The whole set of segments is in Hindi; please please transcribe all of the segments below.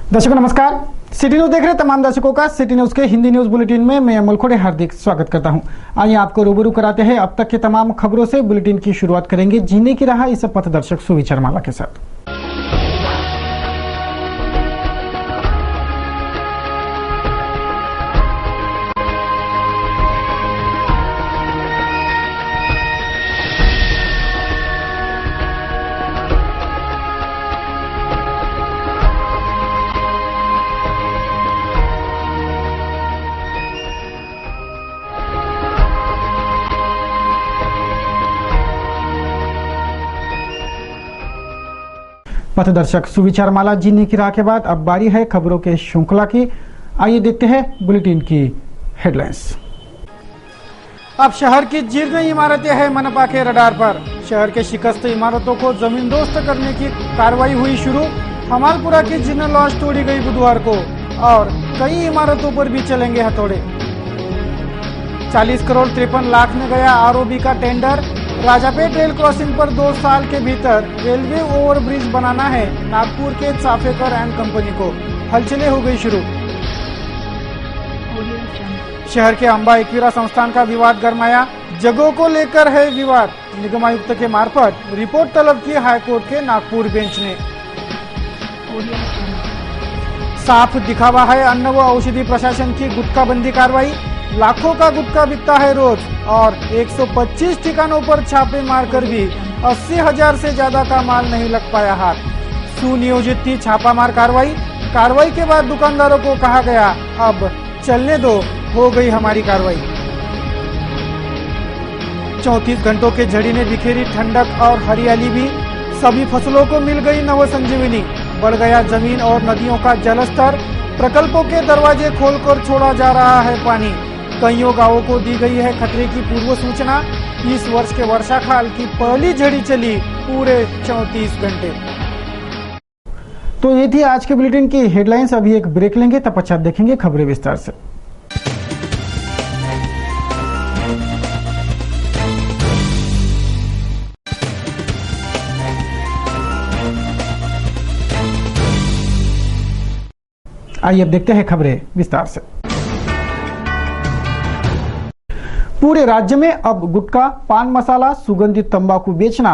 दर्शकों नमस्कार। सिटी न्यूज देख रहे तमाम दर्शकों का सिटी न्यूज के हिंदी न्यूज बुलेटिन में मैं अमल खोड़े हार्दिक स्वागत करता हूं। आइए आपको रूबरू कराते हैं अब तक के तमाम खबरों से। बुलेटिन की शुरुआत करेंगे जीने की राह इस पथदर्शक सुविचार माला के साथ। पथदर्शक सुविचार माला जीने की राह के बाद अब बारी है खबरों के श्रृंखला की। आइए देखते हैं बुलेटिन की हेडलाइंस। अब शहर की जीर्ण इमारतें हैं मनपा के रडार पर। शहर के शिकस्त इमारतों को जमींदोस्त करने की कार्रवाई हुई शुरू। हमालपुरा की जीर्ण लॉज तोड़ी गई बुधवार को और कई इमारतों पर भी चलेंगे हथौड़े। 40 करोड़ 53 लाख में गया आरओबी का टेंडर। राजापेट रेल क्रॉसिंग पर 2 साल के भीतर रेलवे ओवरब्रिज बनाना है नागपुर के चाफेकर एंड कंपनी को। हलचलें हो गई शुरू। शहर के अंबा एक्विरा संस्थान का विवाद गरमाया। जगहों को लेकर है विवाद। निगमायुक्त के मार्फत रिपोर्ट तलब की हाईकोर्ट के नागपुर बेंच ने। साफ दिखावा है अन्न व औषधि प्रशासन की गुटखाबंदी कार्रवाई। लाखों का गुटखा बिकता है रोज और 125 ठिकानों पर छापे मारकर भी 80,000 से ज्यादा का माल नहीं लग पाया हाथ। सुनियोजित थी छापामार कार्रवाई। कार्रवाई के बाद दुकानदारों को कहा गया अब चलने दो, हो गई हमारी कार्रवाई। 34 घंटों के झड़ी ने बिखेरी ठंडक और हरियाली भी। सभी फसलों को मिल गई नव संजीवनी। बढ़ गया जमीन और नदियों का जलस्तर। प्रकल्पों के दरवाजे खोलकर छोड़ा जा रहा है पानी। कईयों गांवों को दी गई है खतरे की पूर्व सूचना। इस वर्ष के वर्षाकाल की पहली झड़ी चली पूरे 34 घंटे। तो ये थी आज के बुलेटिन की हेडलाइंस। अभी एक ब्रेक लेंगे, तब पश्चात देखेंगे खबरें विस्तार से। आइए अब देखते हैं खबरें विस्तार से। पूरे राज्य में अब गुटखा, पान मसाला, सुगंधित तंबाकू बेचना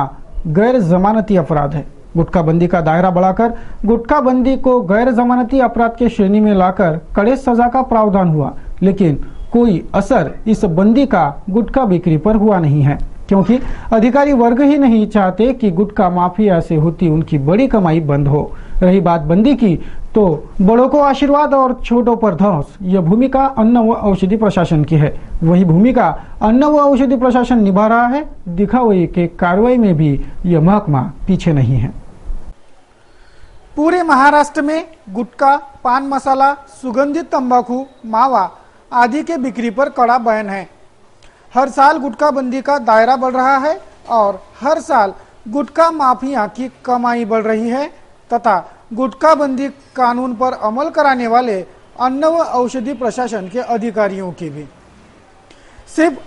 गैर जमानती अपराध है। गुटखा बंदी का दायरा बढ़ाकर गुटखा बंदी को गैर जमानती अपराध के श्रेणी में लाकर कड़े सजा का प्रावधान हुआ, लेकिन कोई असर इस बंदी का गुटखा बिक्री पर हुआ नहीं है, क्योंकि अधिकारी वर्ग ही नहीं चाहते कि गुटखा माफिया से होती उनकी बड़ी कमाई बंद हो। रही बात बंदी की, तो बड़ों को आशीर्वाद और छोटों पर धौंस, यह भूमिका अन्न व औषधि प्रशासन की है। वही भूमिका अन्न व औषधि प्रशासन निभा रहा है। दिखावे के कार्रवाई में भी यह महकमा पीछे नहीं है। पूरे महाराष्ट्र में गुटखा, पान मसाला, सुगंधित तंबाकू, मावा आदि के बिक्री पर कड़ा बैन है। हर साल गुटखा बंदी का दायरा बढ़ रहा है और हर साल गुटखा माफिया की कमाई बढ़ रही है तथा गुटखा बंदी कानून पर अमल कराने वाले अन्न व औषधि प्रशासन के अधिकारियों की भी। सिर्फ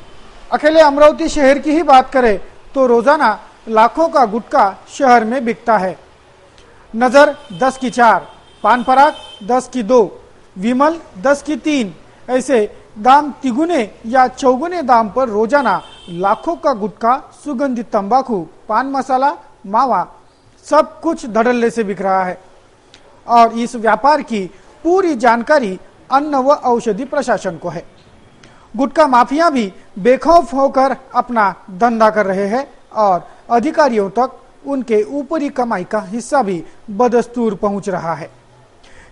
अकेले अमरावती शहर की ही बात करें तो रोजाना लाखों का गुटखा शहर में बिकता है। नजर 10 की 4, पान पराग 10 की 2, विमल 10 की 3, ऐसे दाम तिगुने या चौगुने दाम पर रोजाना लाखों का गुटखा, सुगंधित तंबाकू, पान मसाला, मावा सब कुछ धड़ल्ले से बिक रहा है और इस व्यापार की पूरी जानकारी अन्न व औषधि प्रशासन को है। गुटखा माफिया भी बेखौफ होकर अपना धंधा कर रहे हैं और अधिकारियों तक उनके ऊपरी कमाई का हिस्सा भी बदस्तूर पहुंच रहा है।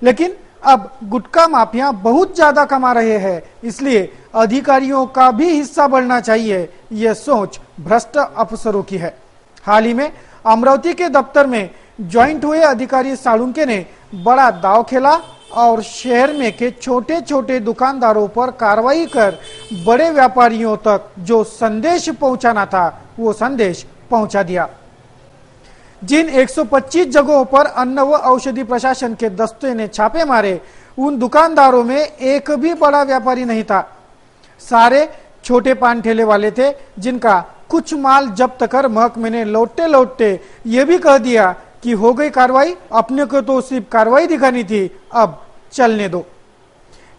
लेकिन अब गुटखा माफिया बहुत ज्यादा कमा रहे हैं, इसलिए अधिकारियों का भी हिस्सा बढ़ना चाहिए, यह सोच भ्रष्ट अफसरों की है। हाल ही में अमरावती के दफ्तर में ज्वाइंट हुए अधिकारी साळुंके ने बड़ा दाव खेला और शहर में के छोटे छोटे दुकानदारों पर कार्रवाई कर बड़े व्यापारियों तक जो संदेश पहुंचाना था वो संदेश पहुंचा दिया। जिन 125 जगहों पर अन्न व औषधि प्रशासन के दस्ते ने छापे मारे, उन दुकानदारों में एक भी बड़ा व्यापारी नहीं था। सारे छोटे पान ठेले वाले थे, जिनका कुछ माल जब्त कर महकमे ने लौटते लौटते ये भी कह दिया कि हो गई कार्रवाई, अपने को तो सिर्फ कार्रवाई दिखानी थी, अब चलने दो।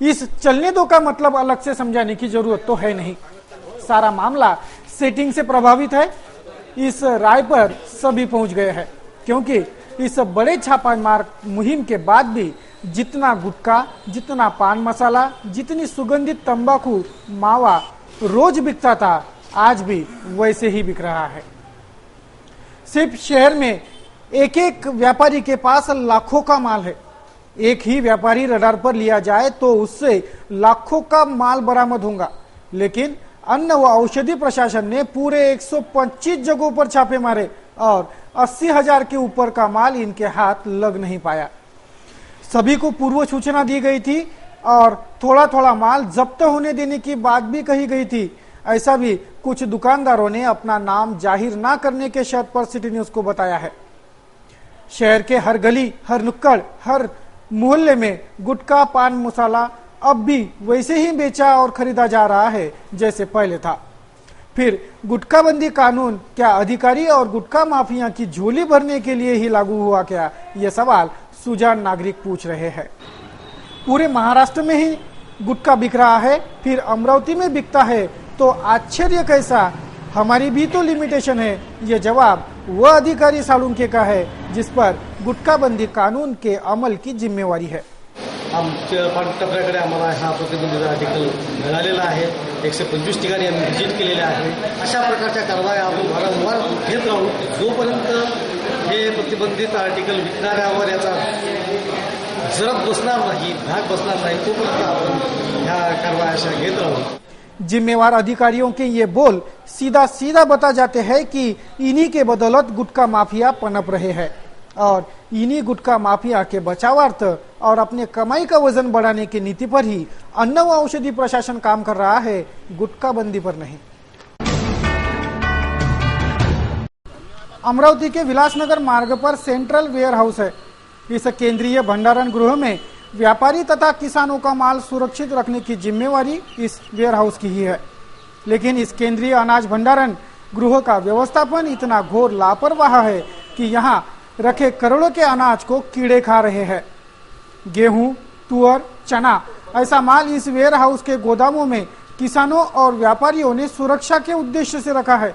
इस चलने दो का मतलब अलग से समझाने की जरूरत तो है नहीं। सारा मामला सेटिंग से प्रभावित है। इस राय पर सभी पहुंच गए हैं, क्योंकि इस बड़े छापामार मुहिम के बाद भी जितना गुटखा, जितना पान मसाला, जितनी सुगंधित तंबाकू मावा रोज बिकता था, आज भी वैसे ही बिक रहा है। सिर्फ शहर में एक एक व्यापारी के पास लाखों का माल है। एक ही व्यापारी रडार पर लिया जाए तो उससे लाखों का माल बरामद होगा, लेकिन अन्न व औषधि प्रशासन ने पूरे 125 जगहों पर छापे मारे और 80,000 के ऊपर का माल इनके हाथ लग नहीं पाया। सभी को पूर्व सूचना दी गई थी और थोड़ा थोड़ा माल जब्त होने देने की बात भी कही गई थी। ऐसा भी कुछ दुकानदारों ने अपना नाम जाहिर ना करने के शर्त पर सिटी न्यूज को बताया है। शहर के हर गली, हर नुक्कड़, हर मोहल्ले में गुटखा पान मसाला अब भी वैसे ही बेचा और खरीदा जा रहा है जैसे पहले था। फिर गुटखा बंदी कानून क्या अधिकारी और गुटखा माफिया की झोली भरने के लिए ही लागू हुआ क्या, यह सवाल सुजान नागरिक पूछ रहे हैं। पूरे महाराष्ट्र में ही गुटखा बिक रहा है, फिर अमरावती में बिकता है, तो आश्चर्य कैसा? हमारी भी तो लिमिटेशन है। ये जवाब वह अधिकारी साळुंखे का है जिस पर गुटखा बंदी कानून के अमल की जिम्मेवारी है। आमच्या पानटपऱ्याकडे आम्हाला हा प्रतिबंधित आर्टिकल मिळालेला आहे। 125 ठिकाणी आम्ही व्हिजिट केलेले आहे। अशा प्रकारच्या कारवाया आपण वारंवार घेत राहू जोपर्यंत हे प्रतिबंधित आर्टिकल विकणाऱ्यावर याचा जरब बसणार नाही, धाक बसणार नाही, तोपर्यंत आपण ह्या कारवाया अशा घेत राहू। जिम्मेवार अधिकारियों के ये बोल सीधा सीधा बता जाते हैं कि इन्हीं के बदौलत गुटखा माफिया पनप रहे हैं और इन्हीं गुटखा माफिया के बचावार्थ और अपने कमाई का वजन बढ़ाने की नीति पर ही अन्न व औषधि प्रशासन काम कर रहा है, गुटखा बंदी पर नहीं। अमरावती के विलासनगर मार्ग पर सेंट्रल वेयर हाउस है। इस केंद्रीय भंडारण गृह में व्यापारी तथा किसानों का माल सुरक्षित रखने की जिम्मेवारी इस वेयर हाउस की ही है, लेकिन इस केंद्रीय अनाज भंडारण गृह का व्यवस्थापन इतना घोर लापरवाह है कि यहाँ रखे करोड़ों के अनाज को कीड़े खा रहे हैं। गेहूं, तुअर, चना ऐसा माल इस वेयर हाउस के गोदामों में किसानों और व्यापारियों ने सुरक्षा के उद्देश्य से रखा है,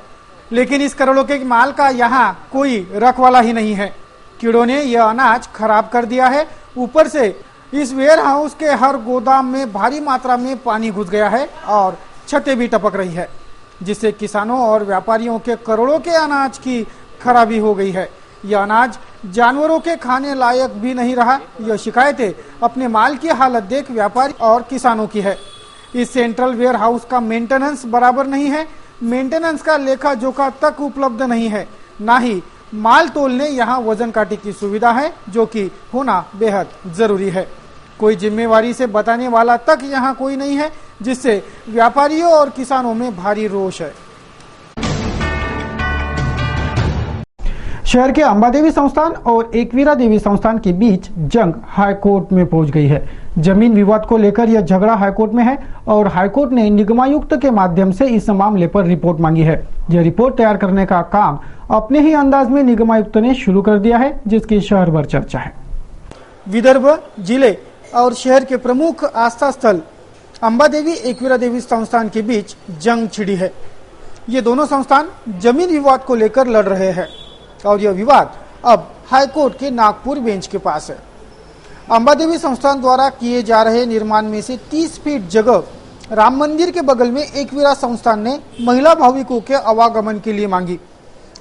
लेकिन इस करोड़ों के माल का यहाँ कोई रखवाला ही नहीं है। कीड़ों ने यह अनाज खराब कर दिया है। ऊपर से इस वेयर हाउस के हर गोदाम में भारी मात्रा में पानी घुस गया है और छतें भी टपक रही है, जिससे किसानों और व्यापारियों के करोड़ों के अनाज की खराबी हो गई है। यह अनाज जानवरों के खाने लायक भी नहीं रहा। यह शिकायतें अपने माल की हालत देख व्यापारी और किसानों की है। इस सेंट्रल वेयर हाउस का मेंटेनेंस बराबर नहीं है। मेंटेनेंस का लेखा जोखा तक उपलब्ध नहीं है, ना ही माल तोलने यहाँ वजन काटे की सुविधा है, जो कि होना बेहद जरूरी है। कोई जिम्मेवारी से बताने वाला तक यहाँ कोई नहीं है, जिससे व्यापारियों और किसानों में भारी रोष है। शहर के अंबादेवी संस्थान और एकवीरा देवी संस्थान के बीच जंग हाईकोर्ट में पहुंच गई है। जमीन विवाद को लेकर यह झगड़ा हाईकोर्ट में है और हाईकोर्ट ने निगमायुक्त के माध्यम से इस मामले पर रिपोर्ट मांगी है। यह रिपोर्ट तैयार करने का काम अपने ही अंदाज में निगमायुक्त ने शुरू कर दिया है, जिसकी शहर भर चर्चा है। विदर्भ जिले और शहर के प्रमुख आस्था स्थल अंबादेवी एकवीरा देवी संस्थान के बीच जंग छिड़ी है। ये दोनों संस्थान जमीन विवाद को लेकर लड़ रहे हैं और यह विवाद अब हाईकोर्ट के नागपुर बेंच के पास है। अंबादेवी संस्थान द्वारा किए जा रहे निर्माण में से 30 फीट जगह राम मंदिर के बगल में एकवीरा संस्थान ने महिला भाविकों के आवागमन के लिए मांगी,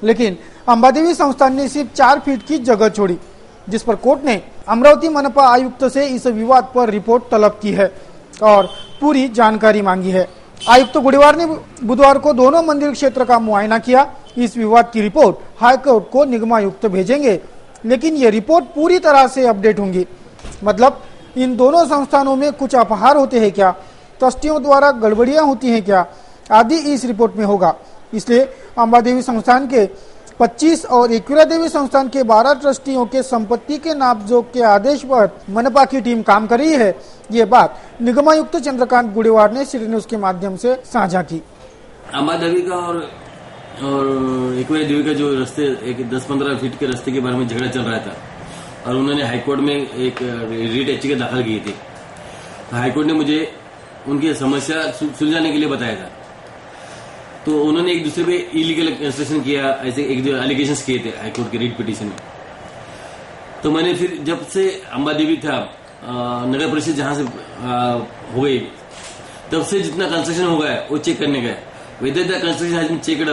लेकिन अंबादेवी संस्थान ने सिर्फ 4 फीट की जगह छोड़ी, जिस पर कोर्ट ने अमरावती मनपा आयुक्त से इस विवाद पर रिपोर्ट तलब की है और पूरी जानकारी मांगी है। आयुक्त गुड़ीवार ने बुधवार को दोनों मंदिर क्षेत्र का मुआयना किया। इस विवाद की रिपोर्ट हाईकोर्ट को निगमायुक्त भेजेंगे, लेकिन ये रिपोर्ट पूरी तरह से अपडेट होंगी। मतलब इन दोनों संस्थानों में कुछ अपहार होते हैं क्या, ट्रस्टियों द्वारा गड़बड़ियां होती हैं क्या, आदि इस रिपोर्ट में होगा। इसलिए अंबादेवी संस्थान के 25 और एकवीरा देवी संस्थान के 12 ट्रस्टियों के संपत्ति के नापजोख के आदेश पर मनपा की टीम काम कर रही है। ये बात निगमायुक्त चंद्रकांत गुड़ीवार ने सिटी न्यूज के माध्यम से साझा की। अंबादेवी का और और एक बार देवी का जो रास्ते एक 10-15 फीट के रास्ते के बारे में झगड़ा चल रहा था और उन्होंने हाईकोर्ट में एक रीट याचिका दाखिल की थी। हाईकोर्ट ने मुझे उनकी समस्या सुलझाने के लिए बताया था। तो उन्होंने एक दूसरे पे इलीगल कंस्ट्रक्शन किया, ऐसे एक जो एलिगेशंस किए थे हाईकोर्ट के रीट पिटीशन में। तो मैंने फिर जब से अंबा देवी था नगर परिषद जहां से हो गई, तब से जितना कंस्ट्रक्शन हो गया वो चेक करने का whether the construction has been checked.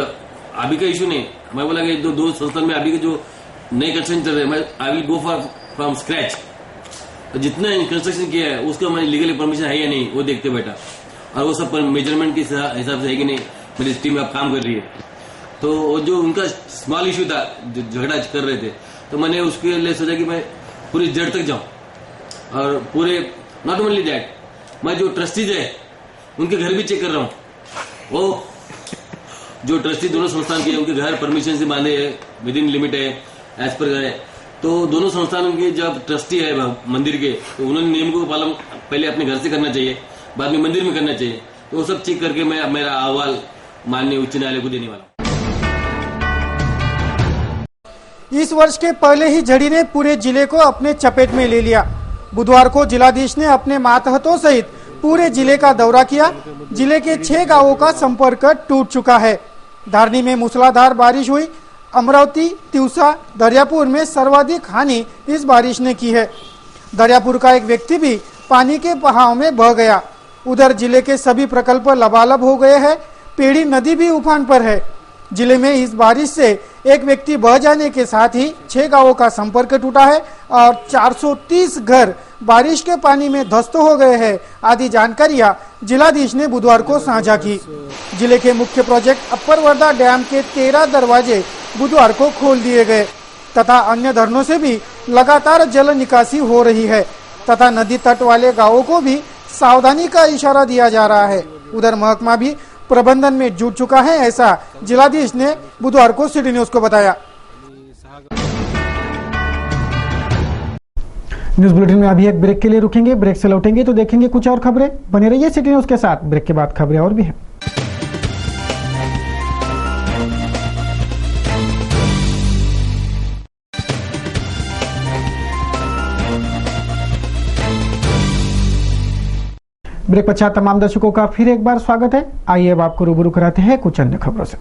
अभी का इशू नहीं, मैं बोला कि दो संस्थान में अभी के जो नए कंस्ट्रक्शन चल रहे हैं, I will go for from scratch. तो जितना कंस्ट्रक्शन किया है उसका मैंने लीगली परमिशन है या नहीं वो देखते बैठा, और वो सब मेजरमेंट के हिसाब से है कि नहीं, मेरी टीम अब काम कर रही है। तो वो जो उनका स्मॉल इशू था जो झगड़ा कर रहे थे, तो मैंने उसके लिए सोचा कि मैं पूरी जड़ तक जाऊं और पूरे नॉट ओनली दैट, मैं जो ट्रस्टीज है उनके घर भी चेक कर रहा हूं। वो जो ट्रस्टी दोनों संस्थान के उनके घर परमिशन से बांधे है, विद इन लिमिट है, एज पर है। तो दोनों संस्थानों के जब ट्रस्टी है मंदिर के, तो उन्होंने नियम को पालन पहले अपने घर से करना चाहिए, बाद में मंदिर में करना चाहिए। तो वो सब चेक करके मैं मेरा अहवाल माननीय उच्च न्यायालय को देने वाला हूं। इस वर्ष के पहले ही झड़ी ने पूरे जिले को अपने चपेट में ले लिया। बुधवार को जिलाधीश ने अपने मातहतों सहित पूरे जिले का दौरा किया। जिले के 6 गांवों का संपर्क टूट चुका है। धारनी में मूसलाधार बारिश हुई। अमरावती, तिवसा, दरियापुर में सर्वाधिक हानि इस बारिश ने की है। दरियापुर का एक व्यक्ति भी पानी के बहाव में बह गया। उधर जिले के सभी प्रकल्प लबालब हो गए हैं। पेड़ी नदी भी उफान पर है। जिले में इस बारिश से एक व्यक्ति बह जाने के साथ ही 6 गांवों का संपर्क टूटा है और 430 घर बारिश के पानी में ध्वस्त हो गए हैं। आदि जानकारियां जिलाधीश ने बुधवार को साझा की। जिले के मुख्य प्रोजेक्ट अपर वर्धा डैम के 13 दरवाजे बुधवार को खोल दिए गए तथा अन्य धरनों से भी लगातार जल निकासी हो रही है तथा नदी तट वाले गांवों को भी सावधानी का इशारा दिया जा रहा है। उधर महकमा भी प्रबंधन में जुट चुका है, ऐसा जिलाधीश ने बुधवार को सिटी न्यूज को बताया। न्यूज बुलेटिन में अभी एक ब्रेक के लिए रुकेंगे। ब्रेक से लौटेंगे तो देखेंगे कुछ और खबरें। बने रहिए सिटी न्यूज के साथ। ब्रेक के बाद खबरें और भी हैं। ब्रेक पश्चात तमाम दर्शकों का फिर एक बार स्वागत है। आइए अब आपको रूबरू कराते हैं कुछ अन्य खबरों से।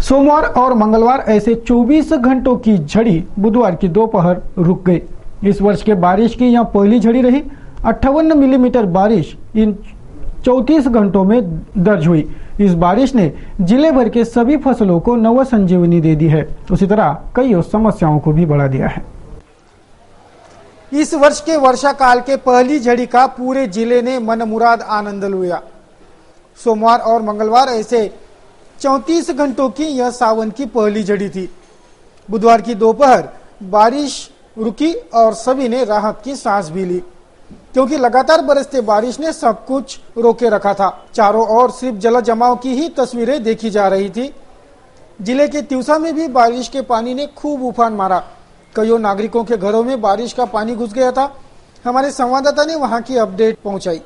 सोमवार और मंगलवार ऐसे 24 घंटों की झड़ी बुधवार की दोपहर रुक गई। इस वर्ष के बारिश की यह पहली झड़ी रही। 58 मिलीमीटर बारिश इन 34 घंटों में दर्ज हुई। इस बारिश ने जिले भर के सभी फसलों को नव संजीवनी दे दी है। उसी तरह कई समस्याओं को भी बढ़ा दिया है। इस वर्ष के वर्षा काल के पहली झड़ी का पूरे जिले ने मनमुराद आनंद लिया। सोमवार और मंगलवार ऐसे 34 घंटों की यह सावन की पहली झड़ी थी। बुधवार की दोपहर बारिश रुकी और सभी ने राहत की सांस भी ली, क्योंकि लगातार बरसते बारिश ने सब कुछ रोके रखा था। चारों ओर सिर्फ जल जमाव की ही तस्वीरें देखी जा रही थी। जिले के तिवसा में भी बारिश के पानी ने खूब उफान मारा। कईयों नागरिकों के घरों में बारिश का पाणी घुस गया था। हमारे संवाददाता ने वहां की अपडेट पहुंचाई।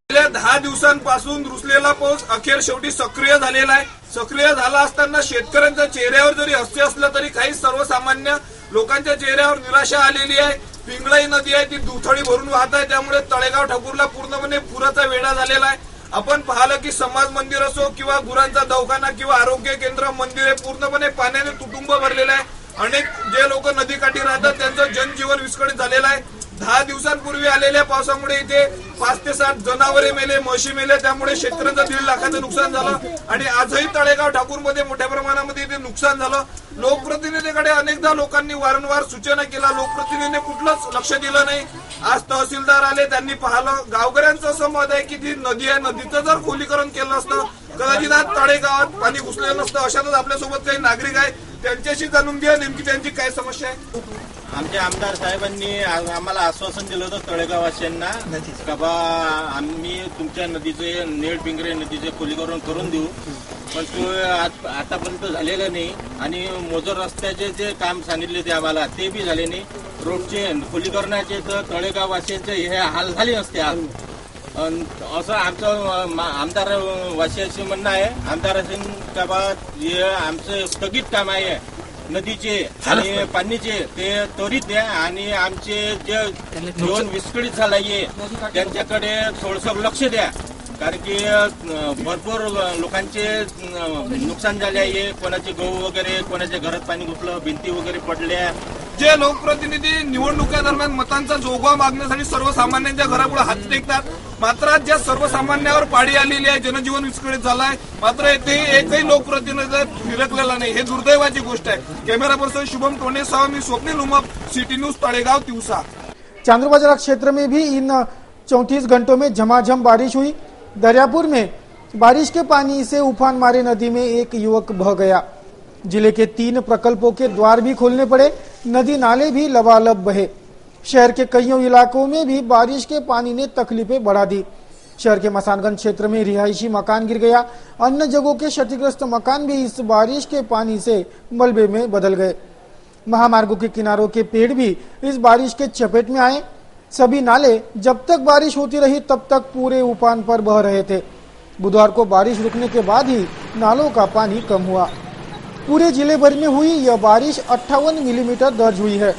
गेल्या 10 दिवसांपासून रुसलेला पाऊस अखेर शेवटी सक्रिय झालेला आहे। सक्रिय झाला असताना शेतकऱ्यांच्या चेहऱ्यावर जरी हास्य असलं तरी काही सर्वसामान्य लोकांच्या चेहऱ्यावर निराशा आलेली आहे। पिंगळाई नदी आहे ती दुथडी भरून वाहत आहे, त्यामुळे तळेगाव ठाकूरला पूर्णपणे पुराचा वेढा झालेला आहे। आपण पाहिलं की समाज मंदिर असो किंवा गुरांचा दवाखाना किंवा आरोग्य केंद्र मंदिरे पूर्णपणे पाण्याने तुटुंब भरलेले आहे। अनेक जे लोक नदीकाठी राहतात त्यांचं जनजीवन विस्कळीत झालेलं आहे। 10 दिवसांपूर्वी आलेल्या पावसामुळे इथे 5 ते 7 जनावरे मेले, म्हशी मेले, त्यामुळे शेतकऱ्यांचं 1.5 लाखाचं नुकसान झालं आणि आजही तळेगाव ठाकूरमध्ये मोठ्या प्रमाणामध्ये इथे नुकसान झालं। लोकप्रतिनिधीकडे अनेकदा लोकांनी वारंवार सूचना केल्या, लोकप्रतिनिधीने कुठलंच लक्ष दिलं नाही। आज तहसीलदार आले, त्यांनी पाहिलं। गावकऱ्यांचं असं मत आहे की ती नदी आहे, नदीचं जर खोलीकरण केलं असतं कदाचित आज तळेगावात पाणी घुसलेलं नसतं। अशातच आपल्यासोबत काही नागरिक आहेत, त्यांच्याशी जाणून घ्या नेमकी त्यांची काय समस्या आहे। आमच्या आमदार साहेबांनी आम्हाला आश्वासन दिलं होतं तळेगाववासियांना का बा आम्ही तुमच्या नदीचे नेडपिंगरे नदीचे खोलीकरण करून देऊ, पण तो आतापर्यंत झालेलं नाही। आणि मोजर रस्त्याचे जे काम सांगितले ते आम्हाला ते बी झाले नाही। रोडचे खोलीकरणाचे तर तळेगाववासियांचे हे हाल झाले असते आज। असं आमचं आमदार वासियाचे म्हणणं आहे. आमदार का बा जे आमचं स्थगित काम आहे नदीचे आणि पाणीचे ते त्वरित द्या आणि आमचे जे जीवन विस्कळीत झालंय त्यांच्याकडे थोडंसं लक्ष द्या. कारण की भरपूर लोकांचे नुकसान झाले आहे. कोणाचे गहू वगैरे, कोणाच्या घरात पाणी घुसलं, भिंती वगैरे पडल्या. जे लोकप्रतिनिधी निवडणुका दरम्यान मतांचा जोगवा मागण्यासाठी सर्वसामान्यांच्या घरापुढे हात टेकतात, मात्र ज्या सर्वसामान्यावर पाळी आलेली आहे, जनजीवन विस्कळीत झालाय, मात्र येथे एकही लोकप्रतिनिधी फिरकलेला नाही. हे दुर्दैवाची गोष्ट आहे. कॅमेरा पर्सन शुभम टोनेसह मी स्वप्नील उमप, सिटी न्यूज, तळेगाव, तिवसा. चांद्रबाजार क्षेत्र में भी इन 34 घंटों में झमाझम बारिश हुई। दरियापुर में बारिश के पानी से उफान मारे नदी में एक युवक बह गया। जिले के 3 प्रकल्पों के द्वार भी खोलने पड़े, नदी नाले भी लबालब बहे। शहर के कईयों इलाकों में भी बारिश के पानी ने तकलीफें बढ़ा दी। शहर के मसानगंज क्षेत्र में रिहायशी मकान गिर गया। अन्य जगहों के क्षतिग्रस्त मकान भी इस बारिश के पानी से मलबे में बदल गए। महामार्गों के किनारों के पेड़ भी इस बारिश के चपेट में आए। सभी नाले जब तक बारिश होती रही तब तक पूरे उफान पर बह रहे थे। बुधवार को बारिश रुकने के बाद ही नालों का पानी कम हुआ। पूरे जिले भर में हुई यह बारिश 58 मिलीमीटर दर्ज हुई है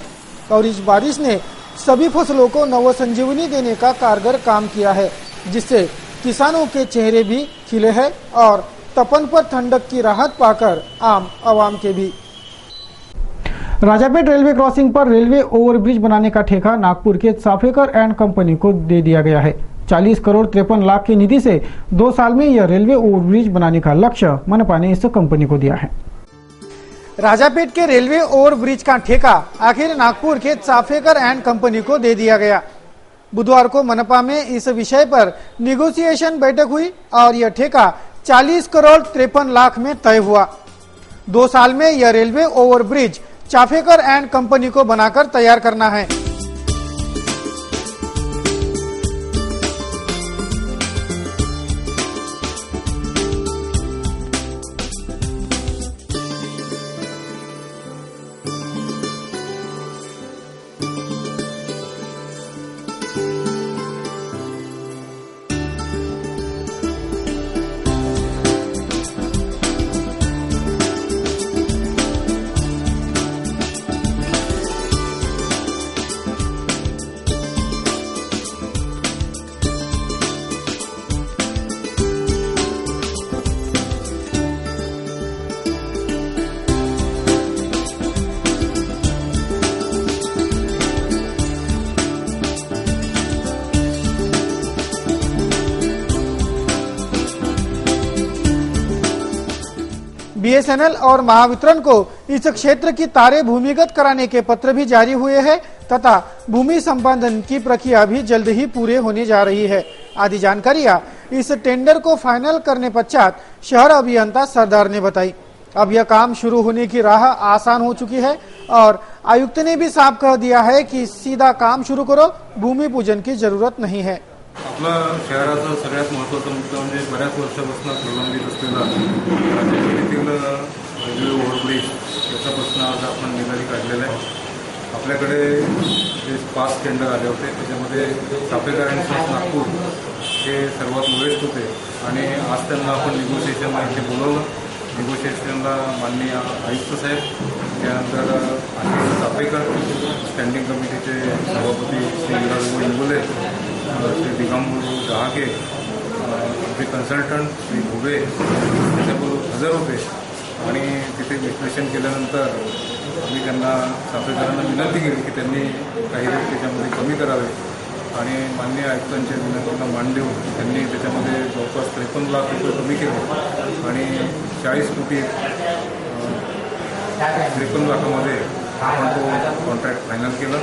और इस बारिश ने सभी फसलों को नवसंजीवनी देने का कारगर काम किया है, जिससे किसानों के चेहरे भी खिले हैं और तपन पर ठंडक की राहत पाकर आम आवाम के भी। राजापेट रेलवे क्रॉसिंग पर रेलवे ओवरब्रिज बनाने का ठेका नागपुर के चाफेकर एंड कंपनी को दे दिया गया है। 40 करोड़ 53 लाख की निधि से 2 साल में यह रेलवे ओवरब्रिज बनाने का लक्ष्य मनपा ने इस कंपनी को दिया है। राजापेट के रेलवे ओवरब्रिज का ठेका आखिर नागपुर के चाफेकर एंड कंपनी को दे दिया गया। बुधवार को मनपा में इस विषय पर निगोसिएशन बैठक हुई और यह ठेका 40 करोड़ 53 लाख में तय हुआ। 2 साल में यह railway overbridge Chaphekar and company को बनाकर तैयार करना है। बीएसएनएल और महावितरण को इस क्षेत्र की तारें भूमिगत कराने के पत्र भी जारी हुए हैं तथा भूमि संपादन की प्रक्रिया भी जल्द ही पूरे होने जा रही है। आदि जानकारियां इस टेंडर को फाइनल करने पश्चात शहर अभियंता सरदार ने बताई। अब यह काम शुरू होने की राह आसान हो चुकी है और आयुक्त ने भी साफ कह दिया है कि सीधा काम शुरू करो, भूमि पूजन की जरूरत नहीं है। आपला शहराचा सगळ्यात महत्त्वाचा मुद्दा म्हणजे बऱ्याच वर्षापासून प्रलंबित असलेला राज्यभरातील रेल्वे ओव्हरब्रिज याचा प्रश्न आज आपण निकाली काढलेला आहे। आपल्याकडे जे 5 टेंडर आले होते त्याच्यामध्ये चाफेकर एंड सन्स नागपूर हे सर्वात लोएस्ट होते आणि आज त्यांना आपण निगोसिएशनला इथे बोलवलं। निगोसिएशनला माननीय आयुक्त साहेब, त्यानंतर आशिष चाफेकर, स्टँडिंग कमिटीचे सभापती श्री विराज इंगोले, श्री दिगंबर डहाके, आमचे कन्सल्टंट श्री घुबे त्याच्याबरोबर हजर होते आणि तिथे विश्लेषण केल्यानंतर मी त्यांना चाफेकरांना विनंती केली की त्यांनी काही रेट त्याच्यामध्ये कमी करावे आणि माननीय आयुक्तांच्या विनंतीला मान देऊन त्यांनी त्याच्यामध्ये जवळपास 53 लाख रुपये कमी केले आणि 40 कोटी 53 लाखामध्ये आपण तो कॉन्ट्रॅक्ट फायनल केलं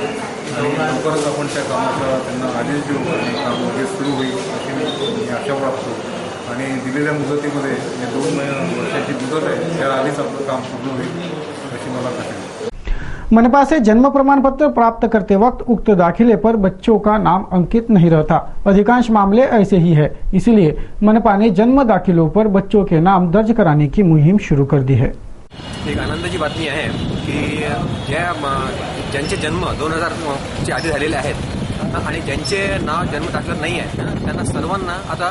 आणि लवकरच आपण त्या कामाचा त्यांना आदेश देऊ आणि काम लगेच सुरू होईल अशी मी आशा बाळगतो आणि दिलेल्या मुदतीमध्ये जे 2 वर्षाची मुदत आहे त्या आधीच आपलं काम पूर्ण होईल अशी मला खात्री आहे। मनपा से जन्म प्रमाण पत्र प्राप्त करते वक्त उक्त दाखिले पर बच्चों का नाम अंकित नहीं रहता। अधिकांश मामले ऐसे ही है, इसलिए मनपा ने जन्म दाखिलों पर बच्चों के नाम दर्ज कराने की मुहिम शुरू कर दी है। एक आनंदाची बातमी आहे की ज्यांचे जन्म 2000 च्या आधी झालेले आहेत आणि ज्यांचे नाव जन्म टाकलं नाही आहे त्यांना सर्वांना आता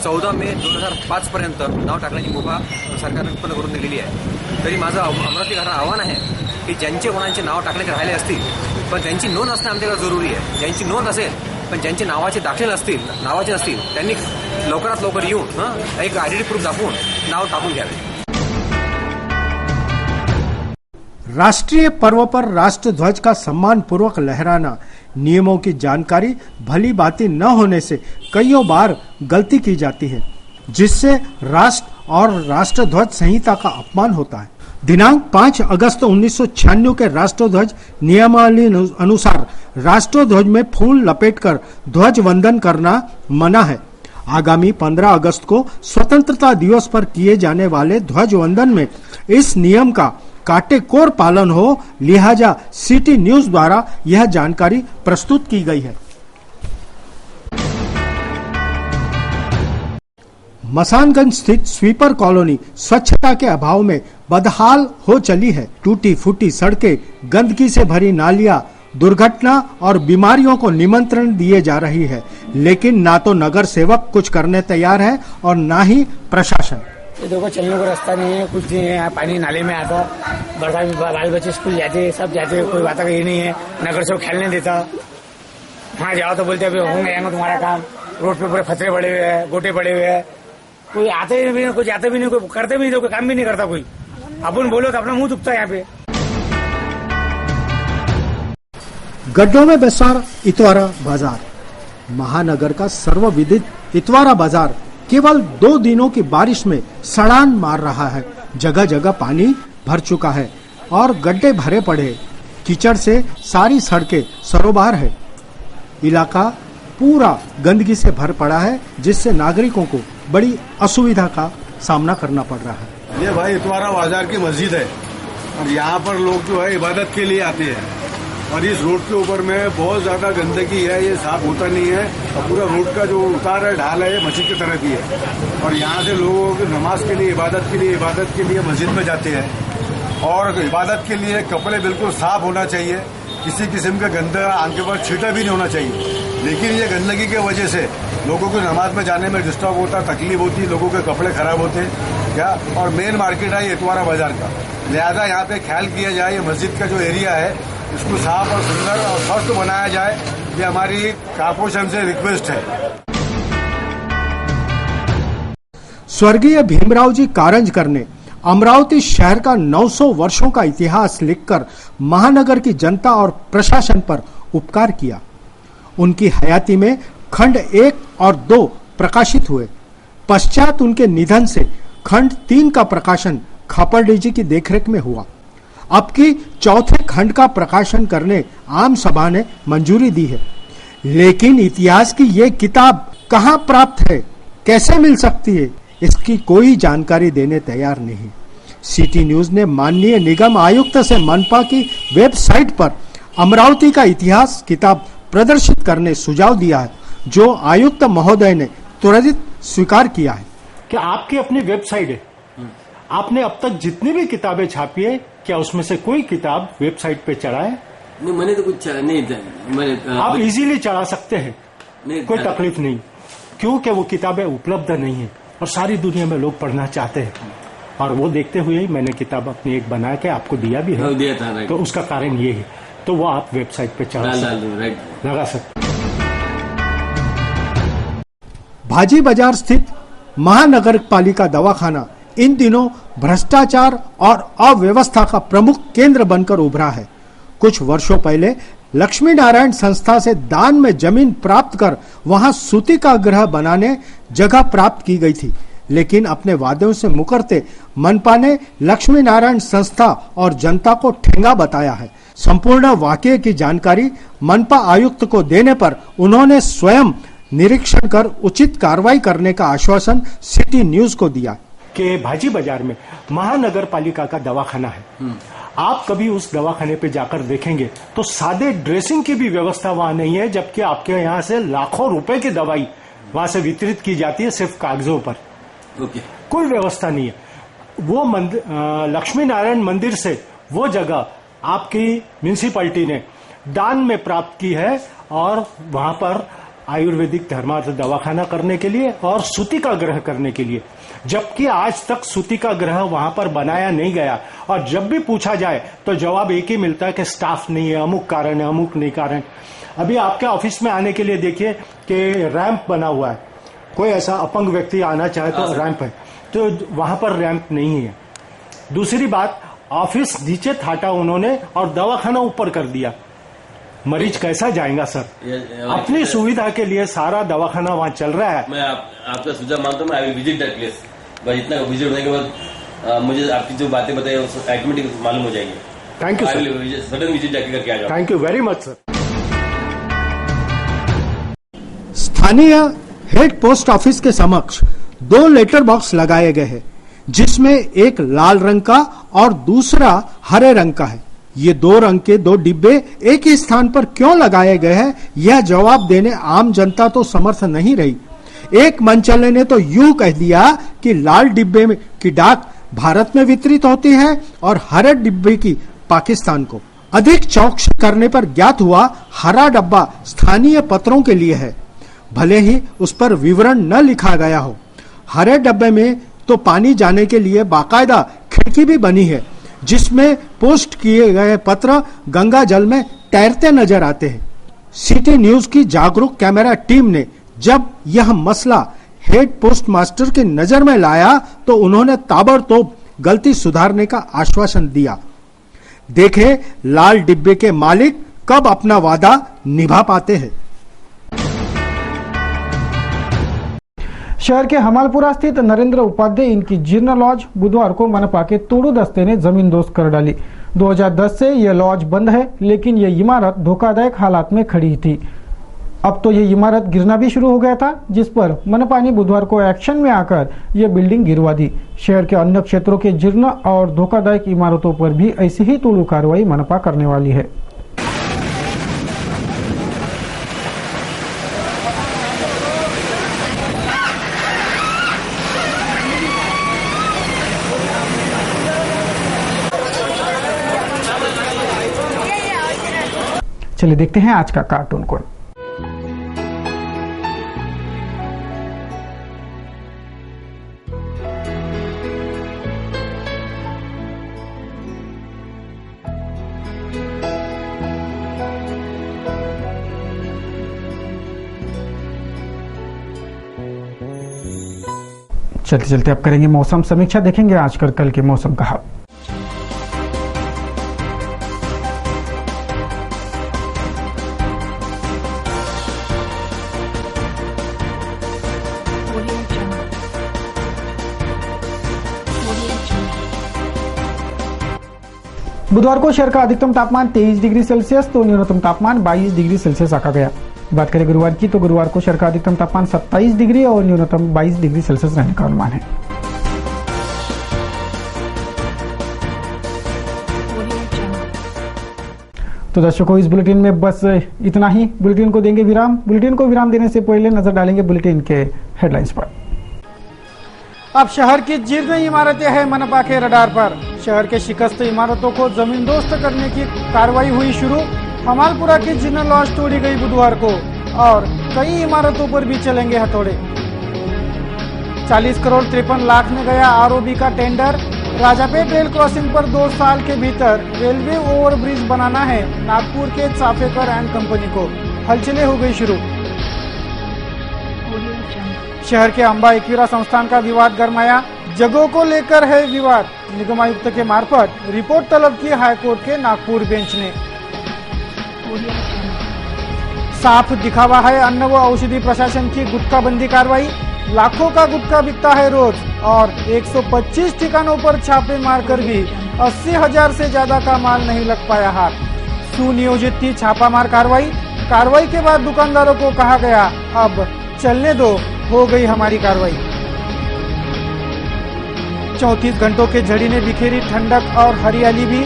14 मे 2005 पर्यंत नाव टाकण्याची मुभा सरकारने उत्पन्न करून दिलेली आहे. तरी माझं अमरावतीकरांना आव्हान आहे की ज्यांचे कोणाचे नाव टाकण्याचे राहिले असतील पण त्यांची नोंद असणं आमच्याकडे जरुरी आहे. ज्यांची नोंद असेल पण ज्यांचे नावाचे दाखले नावाचे असतील त्यांनी लवकरात लवकर येऊन एक आयडेंटिटी प्रूफ दाखवून नाव टाकून घ्यावे. राष्ट्रीय पर्व पर राष्ट्रध्वज का सम्मान पूर्वक लहराना, नियमों की जानकारी भली भांति न होने से कईयों बार गलती की जाती है, जिससे राष्ट्र और राष्ट्रध्वज संहिता का अपमान होता है. दिनांक 5 अगस्त 1996 के राष्ट्रध्वज नियमावली अनुसार राष्ट्रध्वज में फूल लपेटकर ध्वज वंदन करना मना है. आगामी 15 अगस्त को स्वतंत्रता दिवस पर किए जाने वाले ध्वज वंदन में इस नियम का काटेकोर पालन हो, लिहाजा सिटी न्यूज द्वारा यह जानकारी प्रस्तुत की गई है. मसानगंज स्थित स्वीपर कॉलोनी स्वच्छता के अभाव में बदहाल हो चली है. टूटी फूटी सड़कें, गंदगी से भरी नालियां दुर्घटना और बीमारियों को निमंत्रण दिए जा रही है, लेकिन ना तो नगर सेवक कुछ करने तैयार है और ना ही प्रशासन. ये देखो चलने को रास्ता नहीं है, कुछ नहीं है. पानी नाले में आता, बाल बच्चे स्कूल जाते, सब जाते, कोई बात का ये नहीं है. नगर से खेलने देता, वहाँ जाओ तो बोलते अभी होंगे तुम्हारा काम. रोड पे पूरे फतरे पड़े हुए हैं, गोटे पड़े हुए हैं. कोई आते भी नहीं, कोई जाते भी नहीं, कोई करते भी नहीं, कोई काम भी नहीं करता. कोई अपन बोलो तो अपना मुंह दुखता है. यहाँ पे गड्ढों में बेसार इतवारा बाजार. महानगर का सर्वविदित इतवारा बाजार केवल 2 दिनों की बारिश में सड़ान मार रहा है. जगह जगह पानी भर चुका है और गड्ढे भरे पड़े. कीचड़ से सारी सड़कें सरोबार है. इलाका पूरा गंदगी से भर पड़ा है, जिससे नागरिकों को बड़ी असुविधा का सामना करना पड़ रहा है. ये भाई इतवारा बाजार की मस्जिद है और यहाँ पर लोग जो है इबादत के लिए आते हैं और इस रोड के ऊपर में बहुत ज्यादा गंदगी है. ये साफ होता नहीं है और पूरा रोड का जो उतार है, ढाल है, ये मस्जिद की तरह की है. और यहाँ से लोग नमाज के लिए इबादत के लिए मस्जिद में जाते हैं. और इबादत के लिए कपड़े बिल्कुल साफ होना चाहिए. किसी किस्म का गंदा आंख के ऊपर छींटा भी नहीं होना चाहिए. लेकिन ये गंदगी की वजह से लोगों को नमाज में जाने में डिस्टर्ब होता, तकलीफ होती, लोगों के कपड़े खराब होते क्या. और मेन मार्केट है इतवारा बाजार का, लिहाजा यहाँ पे ख्याल किया जाए. ये मस्जिद का जो एरिया है इसको साफ और सुंदर और स्वस्थ बनाया जाए. ये हमारी कॉर्पोरेशन से रिक्वेस्ट है. स्वर्गीय भीमराव जी कारंजकर ने अमरावती शहर का 900 वर्षों का इतिहास लिखकर महानगर की जनता और प्रशासन पर उपकार किया. उनकी हयाती में खंड 1 और 2 प्रकाशित हुए. पश्चात उनके निधन से खंड 3 का प्रकाशन खापरडी जी की देखरेख में हुआ. अब की चौथे खंड का प्रकाशन करने आम सभा ने मंजूरी दी है, लेकिन इतिहास की ये किताब कहाँ प्राप्त है, कैसे मिल सकती है, इसकी कोई जानकारी देने तैयार नहीं. सिटी न्यूज ने माननीय निगम आयुक्त से मनपा की वेबसाइट पर अमरावती का इतिहास किताब प्रदर्शित करने सुझाव दिया है, जो आयुक्त महोदय ने तुरंत स्वीकार किया है. क्या आपकी अपनी वेबसाइट है? आपने अब तक जितनी भी किताबें छापी है, क्या उसमें से कोई किताब वेबसाइट पे चढ़ा है? नहीं, मैंने तो कुछ नहीं. आप इजीली चढ़ा सकते हैं, कोई तकलीफ नहीं, क्योंकि वो किताबें उपलब्ध नहीं है और सारी दुनिया में लोग पढ़ना चाहते हैं. और वो देखते हुए ही मैंने किताब अपनी एक बना के आपको दिया भी है. दिया था, तो उसका कारण ये है. तो वो आप वेबसाइट पे लगा सकते. भाजी बाजार स्थित महानगर पालिका दवाखाना इन दिनों भ्रष्टाचार और अव्यवस्था का प्रमुख केंद्र बनकर उभरा है. कुछ वर्षों पहले लक्ष्मी नारायण संस्था से दान में जमीन प्राप्त कर वहां सूती का गृह बनाने जगह प्राप्त की गई थी, लेकिन अपने वादों से मुकरते मनपा ने लक्ष्मी नारायण संस्था और जनता को ठेंगा बताया है. संपूर्ण वाकये की जानकारी मनपा आयुक्त को देने पर उन्होंने स्वयं निरीक्षण कर उचित कार्रवाई करने का आश्वासन सिटी न्यूज को दिया. कि भाजी बाजार में महानगर पालिका का दवाखाना है. आप कभी उस दवाखाने पे जाकर देखेंगे तो सादे ड्रेसिंग की भी व्यवस्था वहां नहीं है, जबकि आपके यहाँ से लाखों रुपए की दवाई वहां से वितरित की जाती है सिर्फ कागजों पर. कोई व्यवस्था नहीं है. वो लक्ष्मी नारायण मंदिर से वो जगह आपकी म्यूनिसिपैलिटी ने दान में प्राप्त की है और वहां पर आयुर्वेदिक धर्मार्थ दवाखाना करने के लिए और सूती का ग्रह करने के लिए, जबकि आज तक सूती का ग्रह वहां पर बनाया नहीं गया। और जब भी पूछा जाए तो जवाब एक ही मिलता है कि स्टाफ नहीं है, अमुक कारण है, अमुक नहीं कारण। अभी आपके ऑफिस में आने के लिए देखिए कि रैंप बना हुआ है, कोई ऐसा अपंग व्यक्ति आना चाहे तो रैंप है, तो वहां पर रैंप नहीं है। दूसरी बात, ऑफिस नीचे थाटा उन्होंने और दवाखाना ऊपर कर दिया। मरीज कैसा जाएगा सर? अपनी सुविधा के लिए सारा दवाखाना वहां चल रहा है। मैं आपका सुझाव मानता हूँ, I will visit that place. बस इतना विजिट होने के बाद मुझे आपकी जो बातें बताई ऑटोमेटिक मालूम हो जाएंगे। Thank you sir, sudden visit जाके करके आ जाओ। Thank you very much sir. स्थानीय हेड पोस्ट ऑफिस के समक्ष 2 लेटर बॉक्स लगाए गए हैं, जिसमें एक लाल रंग का और दूसरा हरे रंग का है। ये 2 रंग के 2 डिब्बे एक ही स्थान पर क्यों लगाए गए हैं, यह जवाब देने आम जनता तो समर्थ नहीं रही। एक मंचले ने तो यूं कह दिया कि लाल डिब्बे की डाक भारत में वितरित होती है और हरे डिब्बे की पाकिस्तान को। अधिक चौकसी करने पर ज्ञात हुआ हरा डब्बा स्थानीय पत्रों के लिए है, भले ही उस पर विवरण न लिखा गया हो। हरे डब्बे में तो पानी जाने के लिए बाकायदा खिड़की भी बनी है, जिसमें पोस्ट किए गए पत्र गंगा जल में तैरते नजर आते हैं। सिटी न्यूज की जागरूक कैमरा टीम ने जब यह मसला हेड पोस्ट मास्टर की नजर में लाया तो उन्होंने ताबड़तोड़ गलती सुधारने का आश्वासन दिया। देखें लाल डिब्बे के मालिक कब अपना वादा निभा पाते हैं। शहर के हमालपुरा स्थित नरेंद्र उपाध्याय इनकी जीर्ण लॉज बुधवार को मनपा के तोड़ू दस्ते ने जमीन दोस्त कर डाली। 2010 से यह लॉज बंद है, लेकिन यह इमारत धोखादायक हालात में खड़ी थी। अब तो यह इमारत गिरना भी शुरू हो गया था, जिस पर मनपा ने बुधवार को एक्शन में आकर यह बिल्डिंग गिरवा दी। शहर के अन्य क्षेत्रों के जीर्ण और धोखादायक इमारतों पर भी ऐसी ही तोड़ू कार्रवाई मनपा करने वाली है। चलिए देखते हैं आज का कार्टून कोड। चलते चलते अब करेंगे मौसम समीक्षा, देखेंगे आज कल के मौसम का हाल। बुधवार को शहर का अधिकतम तापमान 23 डिग्री सेल्सियस तो न्यूनतम तापमान 22 डिग्री सेल्सियस आका गया। बात करें गुरुवार की तो गुरुवार को शहर का अधिकतम तापमान 27 डिग्री और न्यूनतम 22 डिग्री सेल्सियस रहने का अनुमान है। तो दर्शकों, इस बुलेटिन में बस इतना ही। बुलेटिन को देंगे विराम। बुलेटिन को विराम देने से पहले नजर डालेंगे बुलेटिन के हेडलाइंस पर। अब शहर की जीर्ण इमारतें हैं मनपा के रडार पर। शहर के शिकस्त इमारतों को जमींदोस्त करने की कार्रवाई हुई शुरू। हमालपुरा की जीर्ण लॉज तोड़ी गई बुधवार को और कई इमारतों पर भी चलेंगे हथौड़े। 40 करोड़ 53 लाख में गया आरओबी का टेंडर। राजापेट रेल क्रॉसिंग पर 2 साल के भीतर रेलवे ओवरब्रिज बनाना है नागपुर के चाफेकर एंड कंपनी को। हलचलें हो गई शुरू। शहर के अंबा एकवीरा संस्थान का विवाद गरमाया। जगहों को लेकर है विवाद। निगम आयुक्त के मार्फत रिपोर्ट तलब की हाईकोर्ट के नागपुर बेंच ने। साफ दिखावा है अन्न व औषधि प्रशासन की गुटखाबंदी कार्रवाई। लाखों का गुटखा बिकता है रोज और 125 ठिकानों पर छापे मारकर भी 80,000 से ज्यादा का माल नहीं लग पाया हाथ। सुनियोजित थी छापामार कार्रवाई। कार्रवाई के बाद दुकानदारों को कहा गया अब चलने दो, हो गई हमारी कार्रवाई। 34 घंटों के झड़ी ने बिखेरी ठंडक और हरियाली भी।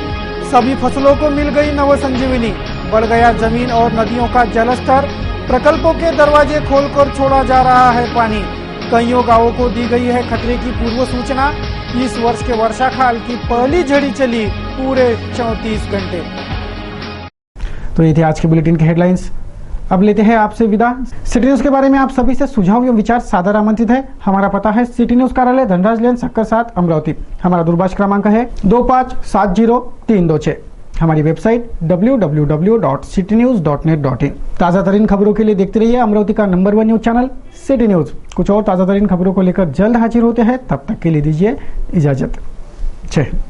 सभी फसलों को मिल गई नवसंजीवनी। बढ़ गया जमीन और नदियों का जलस्तर। प्रकल्पों के दरवाजे खोलकर छोड़ा जा रहा है पानी। कईयों गांवों को दी गई है खतरे की पूर्व सूचना। इस वर्ष के वर्षाकाल की पहली झड़ी चली पूरे 34 घंटे। तो ये थे आज के बुलेटिन के हेडलाइंस। अब लेते हैं आपसे विदा। सिटी न्यूज के बारे में आप सभी से सुझाव एवं विचार सादर आमंत्रित है। हमारा पता है सिटी न्यूज कार्यालय धनराज लेन सक्कर 7 अमरावती। हमारा दूरभाष क्रमांक है 2570-326। हमारी वेबसाइट www.citynews.net.in। ताजा तरीन खबरों के लिए देखते रहिए अमरावती का number 1 news channel city news. कुछ और ताजा तरीन खबरों को लेकर जल्द हाजिर होते हैं, तब तक के लिए दीजिए इजाजत। जय हिंद।